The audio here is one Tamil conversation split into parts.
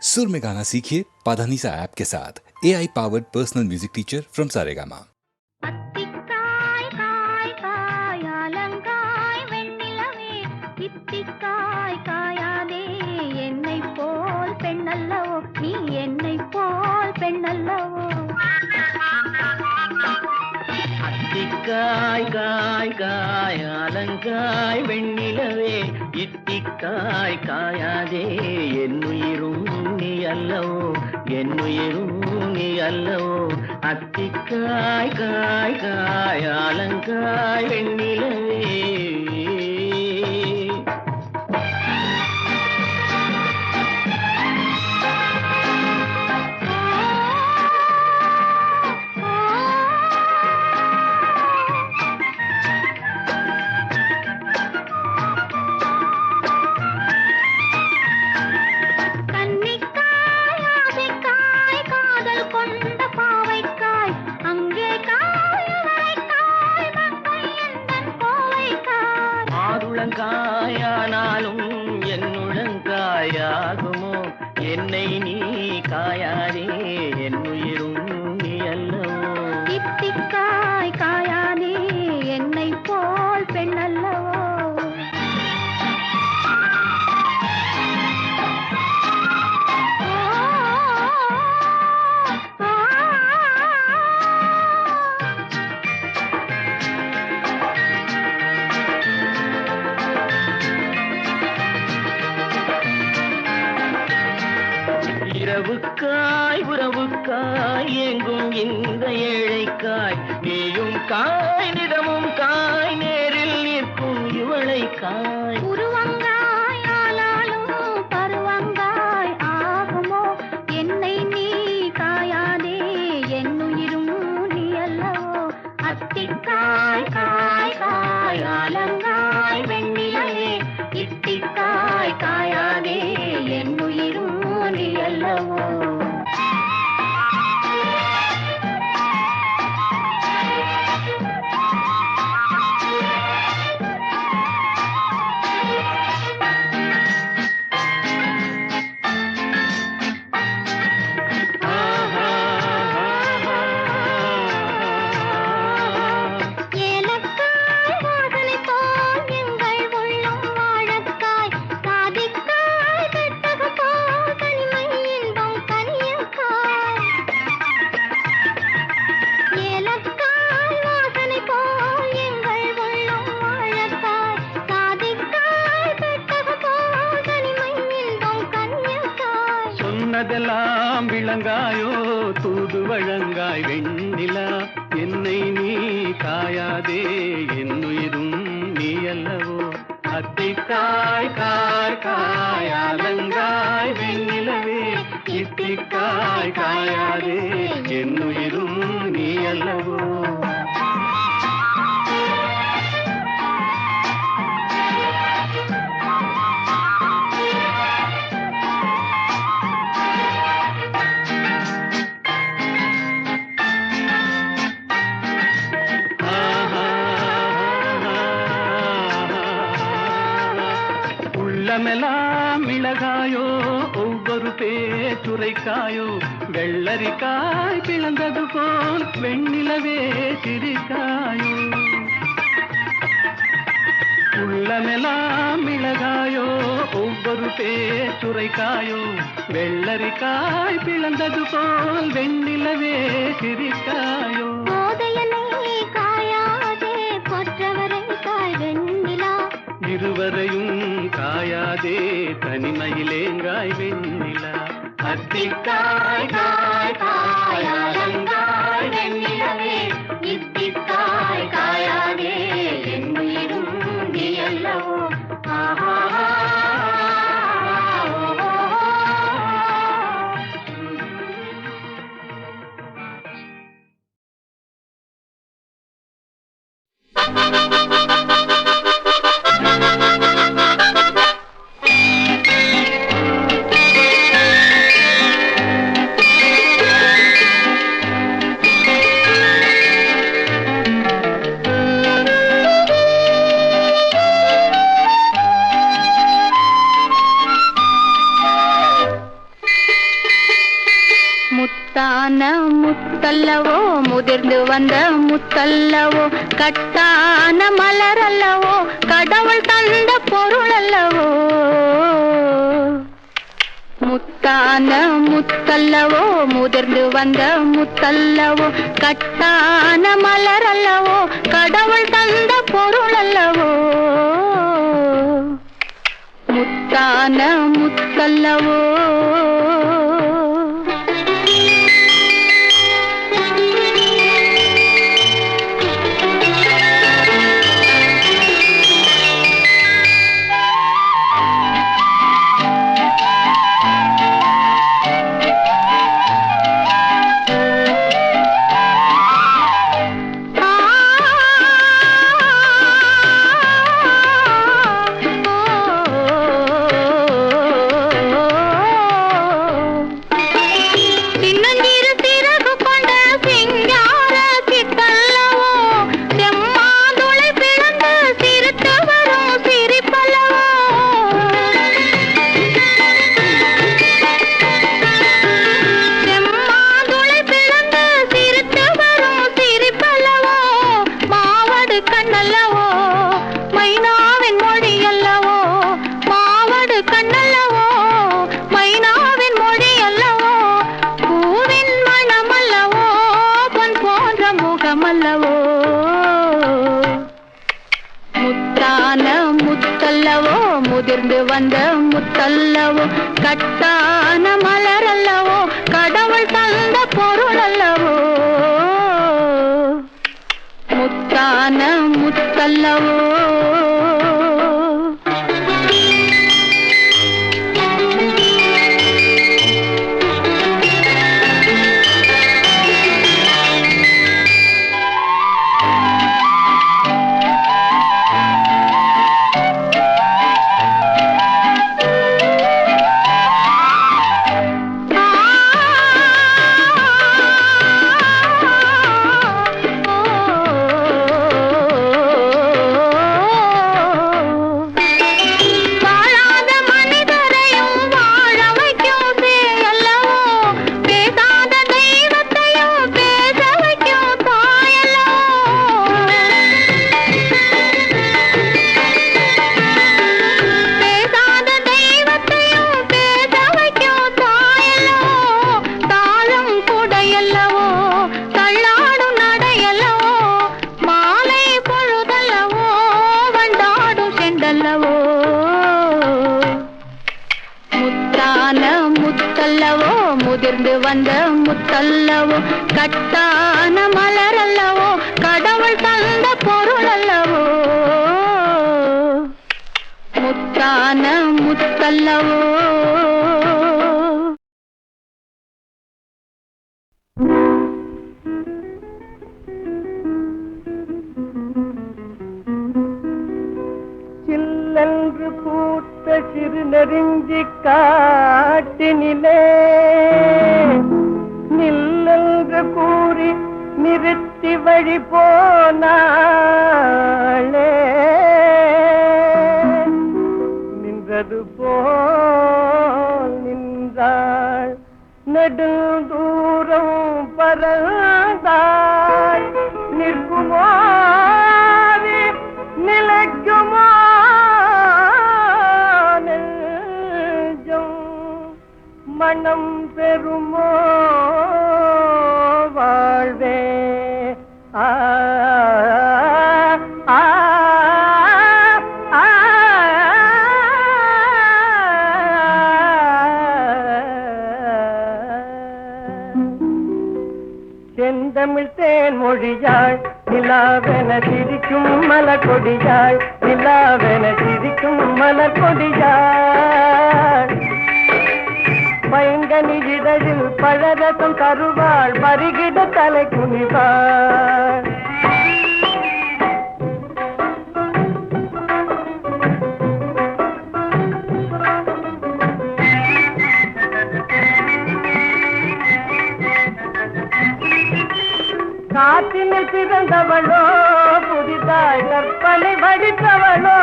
सुर में गाना सीखिए पाधानीसा ऐप के साथ। AI powered personal music teacher from Saregama. அத்திக்காய் காய் காயாலங்காய் வெண்ணிலவே இத்திக்காய் காயாதே என்னை போல் பெண்ணல்லவோ நீ என்னை போல் பெண்ணல்லவோ அத்திக்காய் காய் காயாலங்காய் வெண்ணிலவே இத்திக்காய் காயாதே என்னுயிரும் நீ அல்லவோ என்னுயிரும் நீ அல்லவோ அத்திக்காய் காய் காயாலங்காய் வெண்ணிலவே காயானாலும் என்னுடங்காயாகுமோ என்னை நீ காயாதே என்னுயிரும் நீ அல்லவோ இத்திக்காய் காயாதே என்னை போல் பெண்ணல்லவோ இரவுக்காய் உறவுக்காய் எங்கும் இந்த ஏழைக்காய் நீயும் காய் நிறமும் காய் நேரில் நிற்கும் இவளை காய் உருவங்காய் ஆளாலும் பருவங்காய் ஆகுமோ என்னை நீ காயாதே என்னுயிரும் நீ அல்லவோ அத்திக்காய் காய் காயாலங்காய் வெண்ணிலவே இத்திக்காய் காயாதே என்னுயிரும் நீ அல்லவோ சொன்னதெல்லாம் விளங்காயோ தூது வழங்காய் வெண்ணிலா என்னை நீ காயாதே என்னுயிரும் நீ அல்லவோ அத்திக்காய் காய் காயாலங்காய் வெண்ணிலவே இத்திக்காய் காயாதே என்னுயிரும் நீ அல்லவோ உள்ளமெல்லாம் மிளகாயோ ஒவ்வொரு பேச்சுரைக்காயோ வெள்ளரிக்காய் பிளந்தது போல் வெண்ணிலவே சிரிக்காயோ உள்ளமெல்லாம் மிளகாயோ ஒவ்வொரு பேச்சுரைக்காயோ வெள்ளரிக்காய் பிளந்தது போல் வெண்ணிலவே சிரிக்காயோ இருவரையும் காயாதே தனிமையிலேங்காய் வெண்ணிலா அத்திக்காய் காய் காயாலங்காய் வெண்ணிலவே இத்திக்காய் காயாதே என்னுயிரும் நீ அல்லவோ முத்தான முத்தல்லவோ முதிர்ந்து வந்த முத்தல்லவோ கட்டான மலர் அல்லவோ கடவுள் தந்த பொருள் அல்லவோ முத்தான முத்தல்லவோ முதிர்ந்து வந்த முத்தல்லவோ கட்டான மலர் அல்லவோ கடவுள் தந்த பொருள் அல்லவோ முத்தான முத்தல்லவோ முத்தான முத்தல்லவோ முதிர்ந்து வந்த முத்தல்லவோ கட்டான மலர் அல்லவோ கடவுள் தந்த பொருள் அல்லவோ முத்தான முத்தல்லவோ முதிர்ந்து வந்த முத்தல்லவோ கட்டான மலர் அல்லவோ கடவுள் தந்த பொருள் அல்லவோ முத்தான முத்தல்லவோ சில்லென்று பூத்த சிறு நெருஞ்சி காட்டினிலே நில்லென்று கூறி நிறுத்தி வழி போனாளே நின்றது போல் நின்றாள் நெடுந்தூரம் பறந்தாள் நிற்குமோ நிலைக்குமோ நெஞ்சம் மனம் பெறுமோ வாழ்வே ஆ ஆ செந்தமிழ் தேன் மொழியாள் நிலாவென சிரிக்கும் மலர் கொடியாள் நிலாவென சிரிக்கும் மலர் கொடியாள் பைங்கனி இதழில் பழரசம் தருவாள் பருகிட தலை குனிவாள் காற்றினில் பிறந்தவளோ புதிதாய் கற்பனை வடித்தவளோ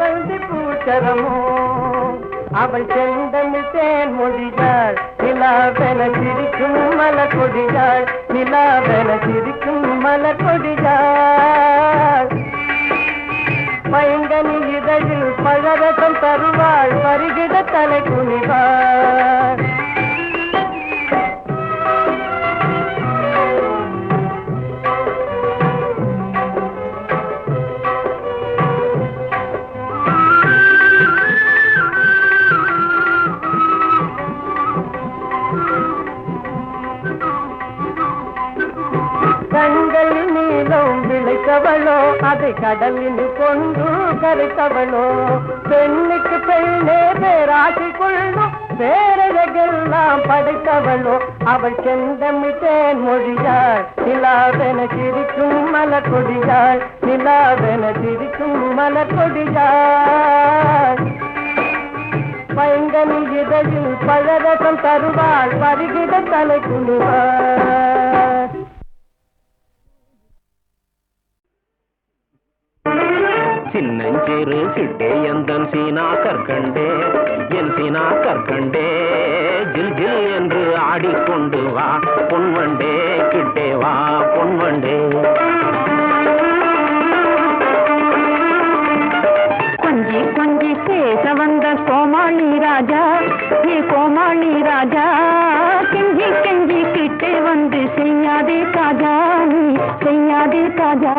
செவ்வந்தி பூச்சரமோ அவள் செந்தமிழ் தேன் மொழியாள் நிலாவென சிரிக்கும் மலர் கொடியாள் நிலாவென சிரிக்கும் மலர் கொடியாள் பைங்கனி இதழில் பழரசம் தருவாள் பருகிட தலை குனிவாள் கண்களில் நீளம் விளைத்தவளோ அதை கடலில் கொண்டு கரைத்தவளோ பெண்ணுக்கு பெண்ணே பேராசி கொள்ளும் பேரழகெல்லாம் படைத்தவளோ அவள் செந்தமிழ் தேன் மொழியாள் நிலாவென சிரிக்கும் மலர் கொடியாள் நிலாவென சிரிக்கும் மலர் கொடியாள் பைங்கனி இதழில் பழரசம் தருவாள் பருகிட தலை குனிவாள் சின்னஞ்சிறு சிட்டே எந்தன் சீனா கற்கண்டே என் சீனா கற்கண்டே ஜில் ஜில் என்று ஆடிக்கொண்டு வா பொன்வண்டே கிட்டே வா பொன்வண்டே கொஞ்சி கொஞ்சி பேச வந்த கோமாளி ராஜா ஏ கோமாளி ராஜா கெஞ்சி கெஞ்சி கிட்டே வந்து செய்யாதே தாஜா நீ செய்யாதே தாஜா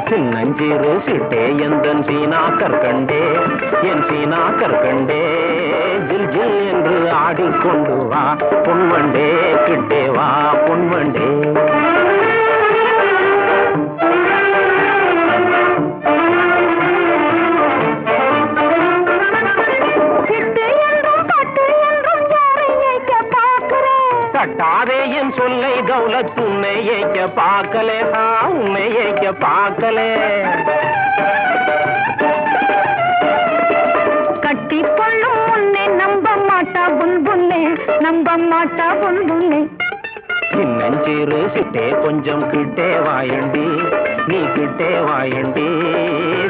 சின்னஞ்சிறு சிட்டே எந்தன் சீனா கற்கண்டே என் சீனா கற்கண்டே ஜில் ஜில் என்று ஆடிக்கொண்டு வா பொன்வண்டே கிட்டே வா பொன்வண்டே தட்டாதே என் சொல்லை தௌலத் உன்னை ஏக்க பார்க்கலே உன்னை ஏக்க பார்க்கலே கட்டிக்கொள்ளும் உன்னை நம்ப மாட்டா புல்புல்லே நம்ப மாட்டா புல்புல்லே சின்னஞ்சிறு சிட்டே கொஞ்சம் கிட்டே வாயண்டி நீ கிட்டே வாயண்டி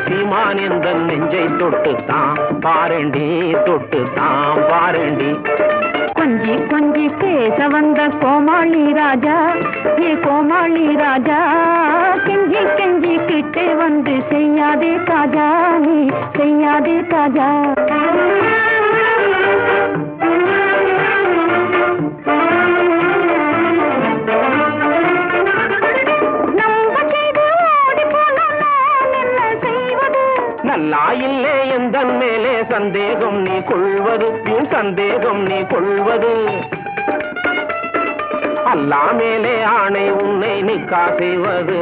சீமான் எந்த நெஞ்சை தொட்டுத்தான் பாரண்டி தொட்டுத்தான் பாரண்டி கொஞ்சி கொஞ்சி பேச வந்த கோமாளி ராஜா ஏ கோமாளி ராஜா கெஞ்சி கெஞ்சி கிட்டே வந்து செய்யாதே தாஜா நீ செய்யாதே தாஜா நல்லா இல்லே எந்தன் மேலே சந்தேகம் நீ கொள்வது சந்தேகம் நீ கொள்வது அல்லா மேலே ஆணை உன்னை நிக்கா செய்வது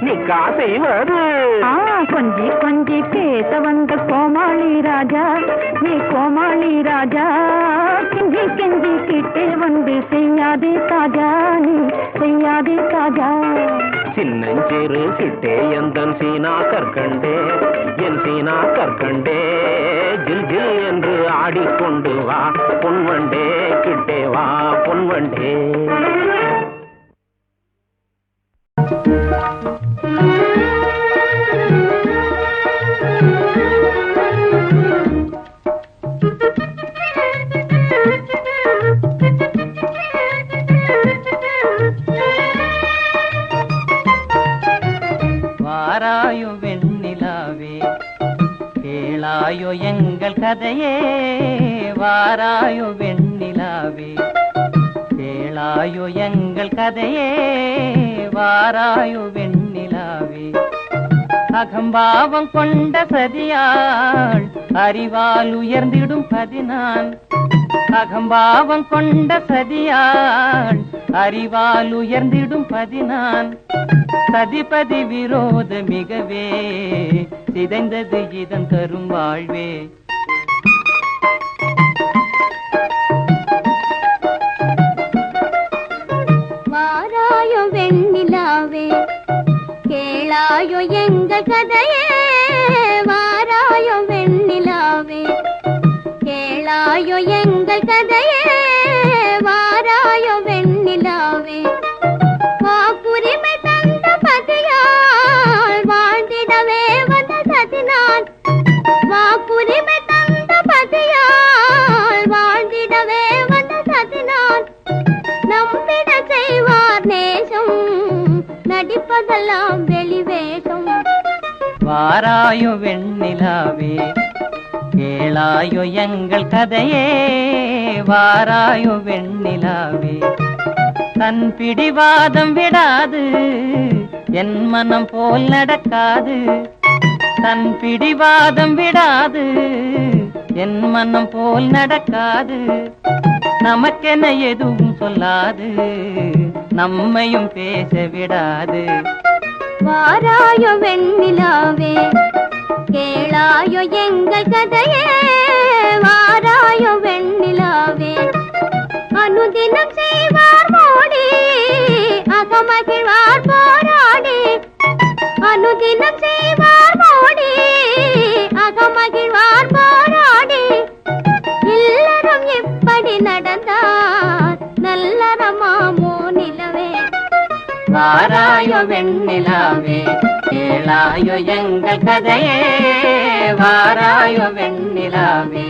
நிக்கா செய்வது கொஞ்சி கொஞ்சி பேச வந்த கோமாளி ராஜா நீ கோமாளி ராஜா கெஞ்சி கெஞ்சி கிட்டே வந்து செய்யாதே தாஜா நீ செய்யாதே தாஜா சின்னஞ்சிறு சிட்டே எந்தன் சீனா கற்கண்டே என் சீனா கற்கண்டே ஜில் ஜில் என்று ஆடிக்கொண்டு வா பொன்வண்டே கிட்டே வா பொன்வண்டே வாராயோ வெண்ணிலாவே கேளாயோ எங்கள் கதையே வாராயோ வெண்ணிலாவே கேளாயோ எங்கள் கதையே வாராயோ வெண்ணிலாவே அகம்பாவம் கொண்ட சதியாள் அறிவால் உயர்ந்திடும் பதினான் அகம்பாவம் கொண்ட சதியாள் அறிவால் உயர்ந்திடும் பதினான் சதிபதி விரோத மிகவே சிதைந்தது இதன் தரும் வாழ்வே வாராயோ வெண்ணிலாவே கேளாயோ எங்கள் கதையே வாராயோ வெண்ணிலாவே கேளாயோ எங்கள் கதையே வாராயோ வெண்ணிலாவே வாக்குரிமை தந்த பதியால் வாழ்ந்திடவே வந்த சதினான் வாராயோ வெண்ணிலாவே கேளாயோ எங்கள் கதையே வாராயோ வெண்ணிலாவே தன் பிடிவாதம் விடாது என் மனம் போல் நடக்காது தன் பிடிவாதம் விடாது என் மனம் போல் நடக்காது நமக்கென எதுவும் சொல்லாது நம்மையும் பேச விடாது வாராயோ வெண்ணிலாவே கேளாயோ எங்கள் கதையே வாராயோ வெண்ணிலாவே அனுதினம் செய்வார் மோடி அகமகிழ்வார் போராடி அனுதினம் செய்வார் மோடி அகமகிழ்வார் போராடி இல்லறம் இப்படி நடந்தார் நல்லறமாமோ நிலவே வாராயோ வெண்ணிலாவே கேளாயோ எங்கள் கதையே வாராயோ வெண்ணிலாவே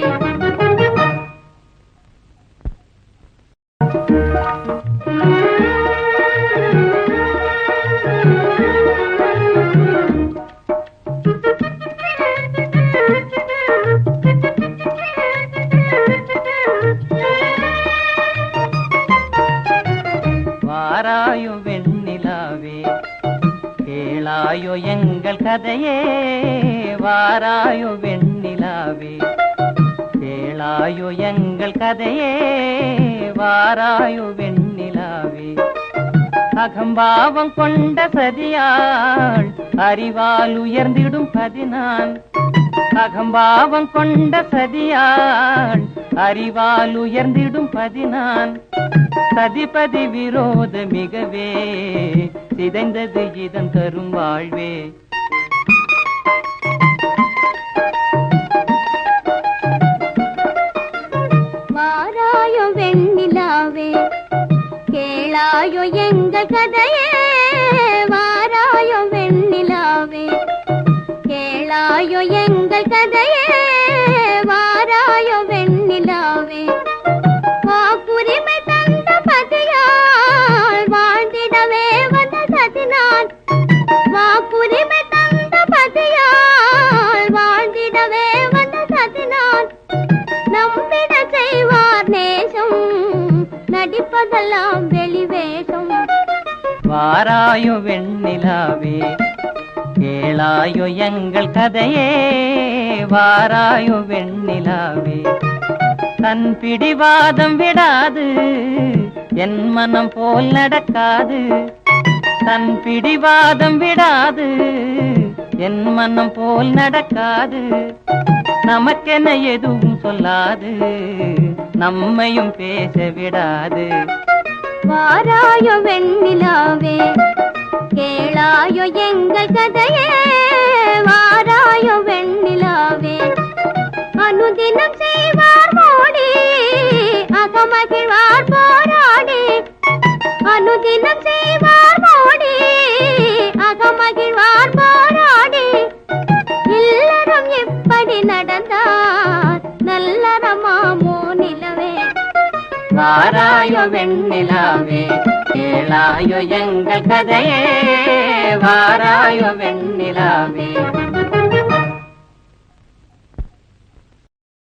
வாராயோ வெண்ணிலாவே கேளாயோ எங்கள் கதையே வாராயோ வெண்ணிலாவே கேளாயோ எங்கள் கதையே வாராயோ வெண்ணிலாவே அகம்பாவம் கொண்ட சதியாள் அறிவால் உயர்ந்திடும் பதினான் அகம்பாவம் கொண்ட சதியாள் அறிவால் உயர்ந்திடும் பதினான் சதிபதி விரோத மிகவே சிதைந்தது இதன் தரும் வாழ்வே வாராயோ வெண்ணிலாவே கேளாயோ எங்கள் கதையே வாராயோ வெண்ணிலாவே கேளாயோ எங்கள் கதையே வாராயோ வெண்ணிலாவே வாக்குரிமை தந்த பதியால் வாழ்ந்திடவே வந்த சதினான் வாக்குரிமை தந்த பதியால் வாழ்ந்திடவே வந்த சதினான் நம்பிட செய்வார் நேசம் நடிப்பதெல்லாம் வெளிவேஷம் வாராயோ வெண்ணிலாவே கேளாயோ எங்கள் கதையே வாராயோ வெண்ணிலாவே தன் பிடிவாதம் விடாது என் மனம் போல் நடக்காது தன் பிடிவாதம் விடாது என் மனம் போல் நடக்காது நமக்கென எதுவும் சொல்லாது நம்மையும் பேச விடாது வாராயோ வெண்ணிலாவே கேளாயோ எங்கள் கதையே வாராயோ வெண்ணிலாவே அனுதினம் செய்வார் மோடி அகமகிழ்வார் போராடி அனுதினம் செய்வார் மோடி அகமகிழ்வார் போராடி இல்லறம் இப்படி நடந்தார் நல்லறமாமோ நிலவே வாராயோ வெண்ணிலாவே கேளாயோ எங்கள் கதையே வாராயோ வெண்ணிலாவே